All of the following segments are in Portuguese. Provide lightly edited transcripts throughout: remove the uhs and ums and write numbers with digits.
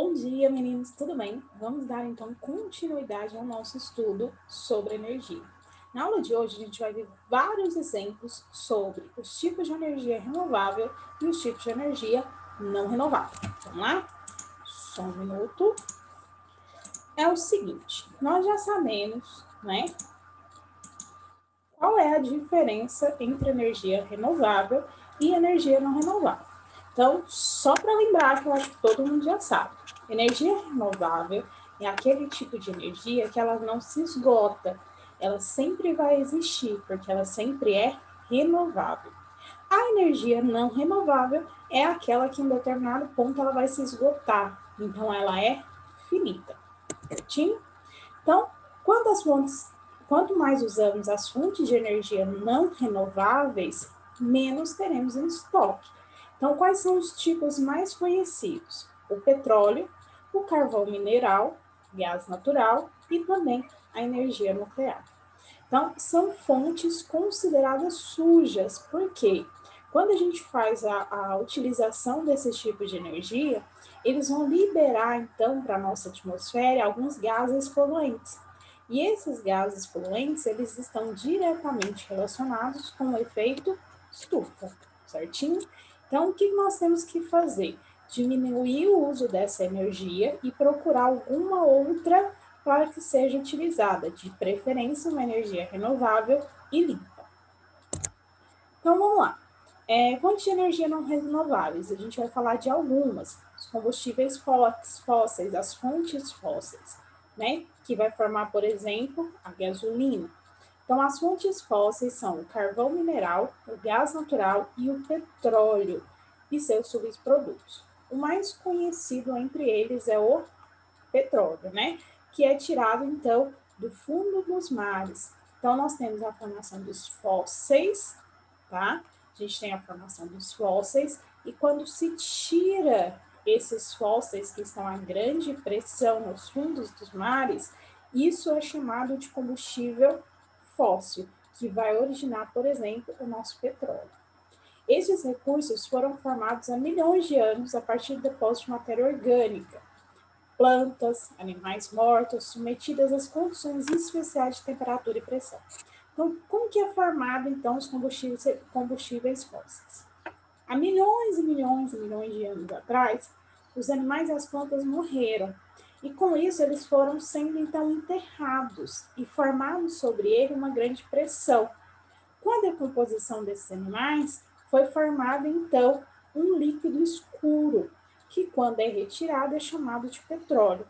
Bom dia, meninos, tudo bem? Vamos dar então continuidade ao nosso estudo sobre energia. Na aula de hoje, a gente vai ver vários exemplos sobre os tipos de energia renovável e os tipos de energia não renovável. Vamos lá? Só um minuto. É o seguinte, nós já sabemos, né, qual é a diferença entre energia renovável e energia não renovável. Então, só para lembrar, que eu acho que todo mundo já sabe, energia renovável é aquele tipo de energia que ela não se esgota, ela sempre vai existir, porque ela sempre é renovável. A energia não renovável é aquela que em determinado ponto ela vai se esgotar, então ela é finita, certinho? Então, quanto mais usamos as fontes de energia não renováveis, menos teremos em estoque. Então, quais são os tipos mais conhecidos? O petróleo, o carvão mineral, gás natural e também a energia nuclear. Então, são fontes consideradas sujas, porque quando a gente faz a utilização desses tipos de energia, eles vão liberar, então, para a nossa atmosfera alguns gases poluentes. E esses gases poluentes, eles estão diretamente relacionados com o efeito estufa, certinho? Então, o que nós temos que fazer? Diminuir o uso dessa energia e procurar alguma outra para que seja utilizada, de preferência uma energia renovável e limpa. Então, vamos lá. Fontes de energia não renováveis, a gente vai falar de algumas. Os combustíveis fósseis, as fontes fósseis, né? Que vai formar, por exemplo, a gasolina. Então, as fontes fósseis são o carvão mineral, o gás natural e o petróleo e seus subprodutos. O mais conhecido entre eles é o petróleo, né? Que é tirado, então, do fundo dos mares. Então, nós temos a formação dos fósseis, tá? A gente tem a formação dos fósseis, e quando se tira esses fósseis que estão a grande pressão nos fundos dos mares, isso é chamado de combustível fóssil, que vai originar, por exemplo, o nosso petróleo. Esses recursos foram formados há milhões de anos a partir de depósitos de matéria orgânica, plantas, animais mortos, submetidas às condições especiais de temperatura e pressão. Então, como que é formado, então, os combustíveis fósseis? Há milhões e milhões e milhões de anos atrás, os animais e as plantas morreram. E com isso, eles foram sendo, então, enterrados e formados sobre ele uma grande pressão. Com a decomposição desses animais, foi formado, então, um líquido escuro, que quando é retirado é chamado de petróleo.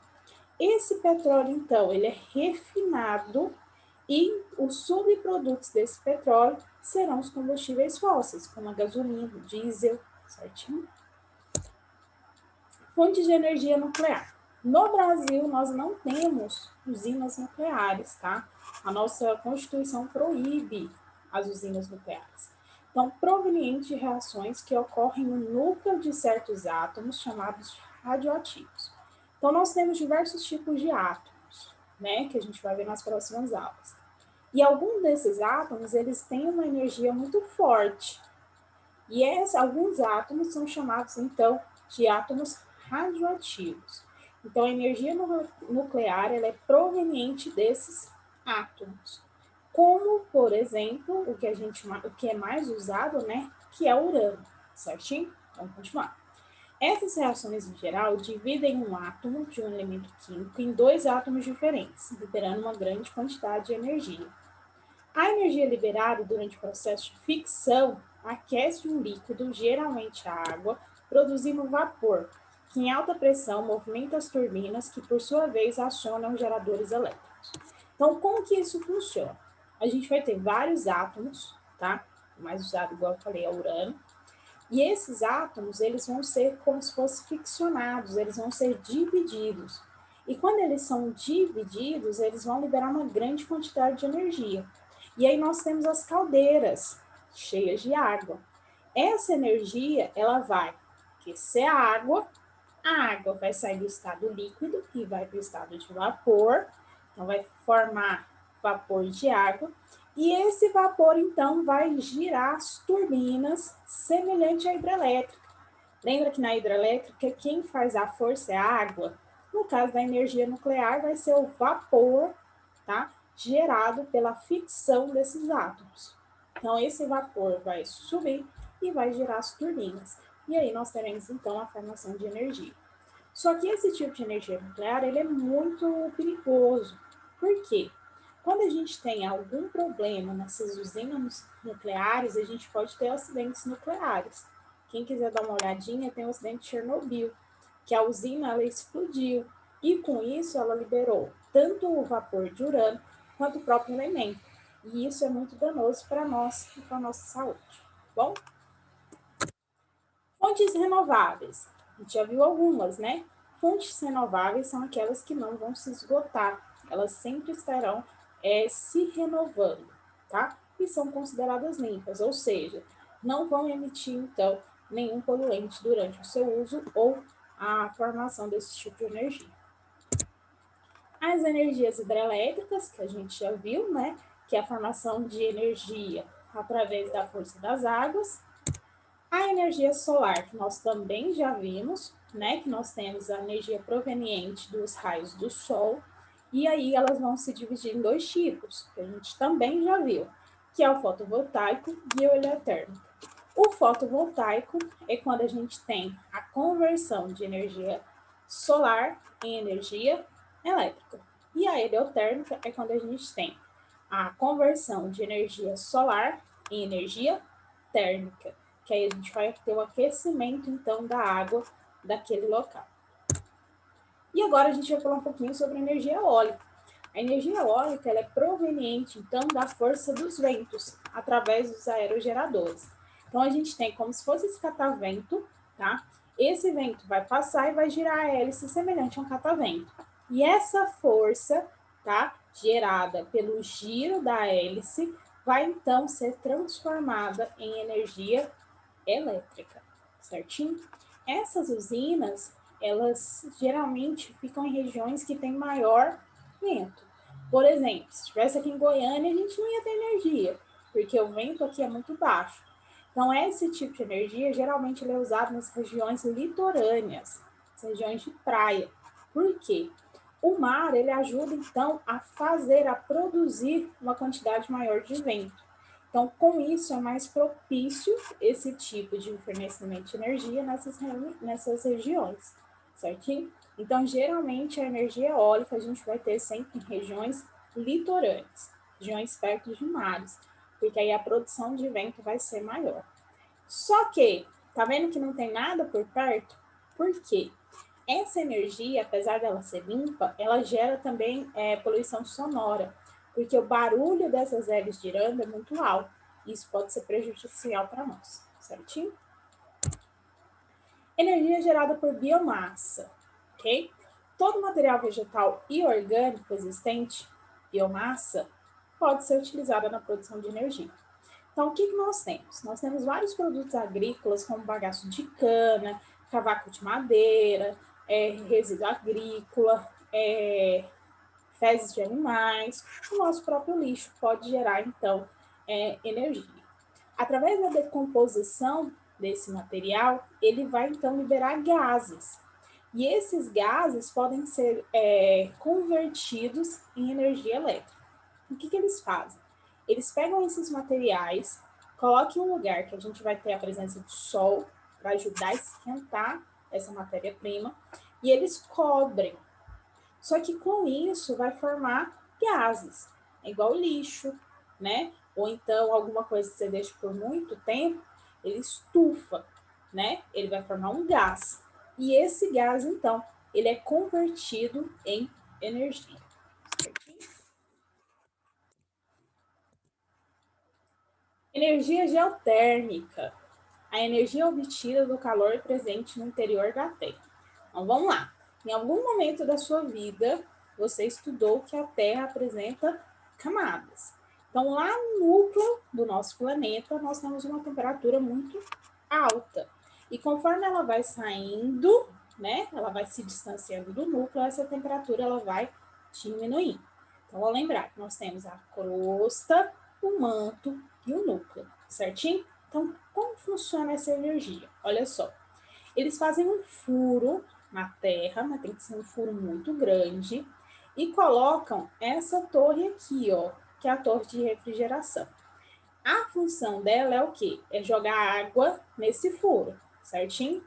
Esse petróleo, então, ele é refinado e os subprodutos desse petróleo serão os combustíveis fósseis, como a gasolina, o diesel, certinho? Fontes de energia nuclear. No Brasil, nós não temos usinas nucleares, tá? A nossa Constituição proíbe as usinas nucleares. Então, proveniente de reações que ocorrem no núcleo de certos átomos, chamados radioativos. Então, nós temos diversos tipos de átomos, né? Que a gente vai ver nas próximas aulas. E alguns desses átomos, eles têm uma energia muito forte. E alguns átomos são chamados, então, de átomos radioativos. Então, a energia nuclear ela é proveniente desses átomos. Como, por exemplo, o que é mais usado, né, que é o urânio, certinho? Vamos continuar. Essas reações, em geral, dividem um átomo de um elemento químico em dois átomos diferentes, liberando uma grande quantidade de energia. A energia liberada durante o processo de ficção aquece um líquido, geralmente a água, produzindo vapor, que em alta pressão movimenta as turbinas, que por sua vez acionam geradores elétricos. Então, como que isso funciona? A gente vai ter vários átomos, tá? O mais usado, igual eu falei, é o urânio. E esses átomos, eles vão ser como se fossem ficcionados, eles vão ser divididos. E quando eles são divididos, eles vão liberar uma grande quantidade de energia. E aí nós temos as caldeiras cheias de água. Essa energia, ela vai aquecer a água vai sair do estado líquido e vai para o estado de vapor, então vai formar vapor de água, e esse vapor, então, vai girar as turbinas semelhante à hidrelétrica. Lembra que na hidrelétrica, quem faz a força é a água? No caso da energia nuclear, vai ser o vapor, tá? Gerado pela ficção desses átomos. Então, esse vapor vai subir e vai gerar as turbinas. E aí nós teremos, então, a formação de energia. Só que esse tipo de energia nuclear, ele é muito perigoso. Por quê? Quando a gente tem algum problema nessas usinas nucleares, a gente pode ter acidentes nucleares. Quem quiser dar uma olhadinha, tem o acidente de Chernobyl, que a usina ela explodiu e com isso ela liberou tanto o vapor de urânio quanto o próprio elemento. E isso é muito danoso para nós e para a nossa saúde. Bom, fontes renováveis. A gente já viu algumas, né? Fontes renováveis são aquelas que não vão se esgotar. Elas sempre estarão se renovando, tá? E são consideradas limpas, ou seja, não vão emitir, então, nenhum poluente durante o seu uso ou a formação desse tipo de energia. As energias hidrelétricas, que a gente já viu, né? Que é a formação de energia através da força das águas. A energia solar, que nós também já vimos, né? Que nós temos a energia proveniente dos raios do sol. E aí elas vão se dividir em dois tipos, que a gente também já viu, que é o fotovoltaico e o heliotérmico. O fotovoltaico é quando a gente tem a conversão de energia solar em energia elétrica. E a heliotérmica é quando a gente tem a conversão de energia solar em energia térmica, que aí a gente vai ter o aquecimento, então, da água daquele local. E agora a gente vai falar um pouquinho sobre a energia eólica. A energia eólica ela é proveniente, então, da força dos ventos, através dos aerogeradores. Então, a gente tem como se fosse esse catavento, tá? Esse vento vai passar e vai girar a hélice semelhante a um catavento. E essa força, tá? Gerada pelo giro da hélice, vai então ser transformada em energia elétrica, certinho? Essas usinas, elas geralmente ficam em regiões que têm maior vento. Por exemplo, se estivesse aqui em Goiânia, a gente não ia ter energia, porque o vento aqui é muito baixo. Então, esse tipo de energia geralmente ele é usado nas regiões litorâneas, nas regiões de praia. Por quê? O mar ele ajuda então a produzir uma quantidade maior de vento. Então, com isso, é mais propício esse tipo de fornecimento de energia nessas regiões, certinho? Então, geralmente, a energia eólica a gente vai ter sempre em regiões litorâneas, regiões perto de mares, porque aí a produção de vento vai ser maior. Só que, tá vendo que não tem nada por perto? Por quê? Essa energia, apesar dela ser limpa, ela gera também poluição sonora, porque o barulho dessas hélices girando é muito alto. Isso pode ser prejudicial para nós, certinho? Energia gerada por biomassa, ok? Todo material vegetal e orgânico existente, biomassa, pode ser utilizada na produção de energia. Então, o que nós temos? Nós temos vários produtos agrícolas, como bagaço de cana, cavaco de madeira, resíduo agrícola, fezes de animais. O nosso próprio lixo pode gerar, então, energia. Através da decomposição desse material, ele vai, então, liberar gases. E esses gases podem ser convertidos em energia elétrica. O que eles fazem? Eles pegam esses materiais, colocam em um lugar que a gente vai ter a presença do sol para ajudar a esquentar essa matéria-prima, e eles cobrem. Só que com isso vai formar gases, é igual lixo, né? Ou então alguma coisa que você deixa por muito tempo, ele estufa, né? Ele vai formar um gás. E esse gás, então, ele é convertido em energia. Energia geotérmica. A energia obtida do calor presente no interior da Terra. Então vamos lá. Em algum momento da sua vida, você estudou que a Terra apresenta camadas. Então, lá no núcleo do nosso planeta, nós temos uma temperatura muito alta. E conforme ela vai saindo, né, ela vai se distanciando do núcleo, essa temperatura ela vai diminuindo. Então, vou lembrar que nós temos a crosta, o manto e o núcleo, certinho? Então, como funciona essa energia? Olha só. Eles fazem um furo na terra, mas tem que ser um furo muito grande, e colocam essa torre aqui, ó, que é a torre de refrigeração. A função dela é o quê? É jogar água nesse furo, certinho?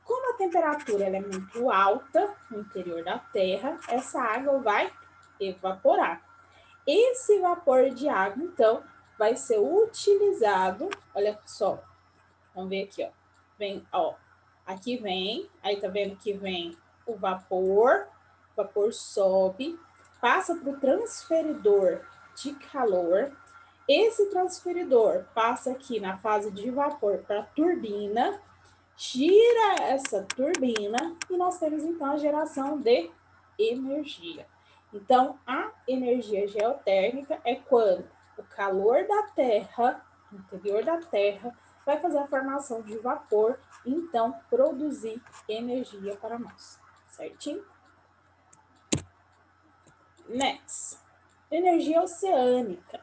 Como a temperatura ela é muito alta no interior da Terra, essa água vai evaporar. Esse vapor de água, então, vai ser utilizado, olha só, vamos ver aqui, ó. Vem, ó, aqui vem, aí tá vendo que vem o vapor sobe, passa para o transferidor de calor. Esse transferidor passa aqui na fase de vapor para a turbina, gira essa turbina e nós temos então a geração de energia. Então, a energia geotérmica é quando o calor da Terra, no interior da Terra, vai fazer a formação de vapor e então produzir energia para nós, certinho? Next, energia oceânica.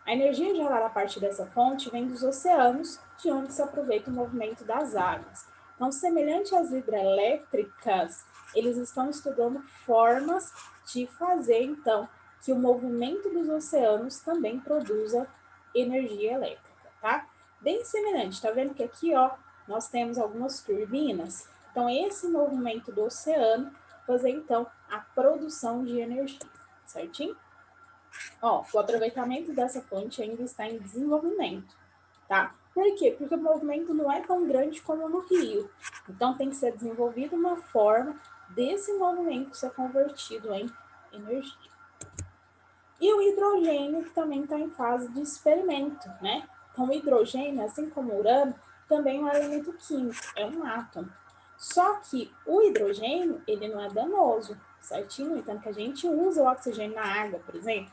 A energia gerada a partir dessa fonte vem dos oceanos, de onde se aproveita o movimento das águas. Então, semelhante às hidrelétricas, eles estão estudando formas de fazer, então, que o movimento dos oceanos também produza energia elétrica, tá? Bem semelhante, tá vendo que aqui, ó, nós temos algumas turbinas? Então, esse movimento do oceano fazer, então, a produção de energia, certinho? Ó, o aproveitamento dessa fonte ainda está em desenvolvimento, tá? Por quê? Porque o movimento não é tão grande como no rio. Então, tem que ser desenvolvida uma forma desse movimento ser convertido em energia. E o hidrogênio, que também está em fase de experimento, né? Então, o hidrogênio, assim como o urânio, também é um elemento químico, é um átomo. Só que o hidrogênio, ele não é danoso, certinho? Então, que a gente usa o oxigênio na água, por exemplo.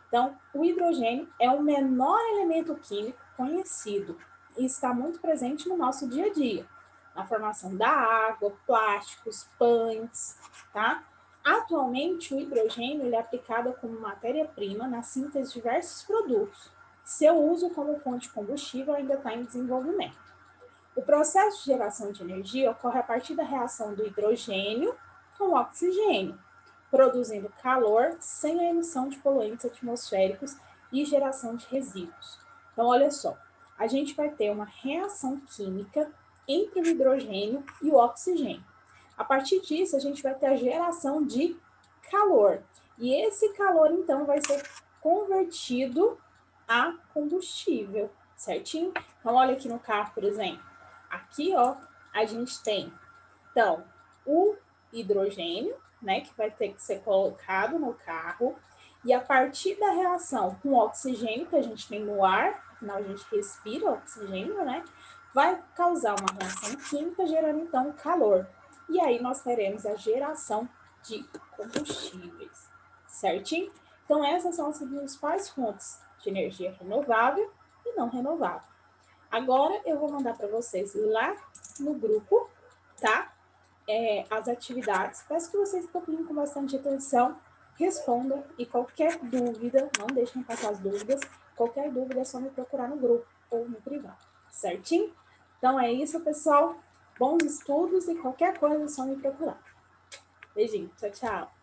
Então, o hidrogênio é o menor elemento químico conhecido e está muito presente no nosso dia a dia, na formação da água, plásticos, pães, tá? Atualmente, o hidrogênio ele é aplicado como matéria-prima na síntese de diversos produtos. Seu uso como fonte de combustível ainda está em desenvolvimento. O processo de geração de energia ocorre a partir da reação do hidrogênio com o oxigênio, produzindo calor sem a emissão de poluentes atmosféricos e geração de resíduos. Então, olha só, a gente vai ter uma reação química entre o hidrogênio e o oxigênio. A partir disso, a gente vai ter a geração de calor. E esse calor, então, vai ser convertido a combustível, certinho? Então, olha aqui no carro, por exemplo. Aqui, ó, a gente tem, então, o hidrogênio, né, que vai ter que ser colocado no carro, e a partir da reação com o oxigênio que a gente tem no ar, afinal a gente respira oxigênio, né, vai causar uma reação química, gerando então calor. E aí nós teremos a geração de combustíveis, certinho? Então essas são as principais fontes de energia renovável e não renovável. Agora eu vou mandar para vocês lá no grupo, tá? As atividades. Peço que vocês copiem com bastante atenção, respondam e qualquer dúvida, não deixem passar as dúvidas, qualquer dúvida é só me procurar no grupo ou no privado, certinho? Então é isso, pessoal. Bons estudos e qualquer coisa é só me procurar. Beijinho, tchau, tchau.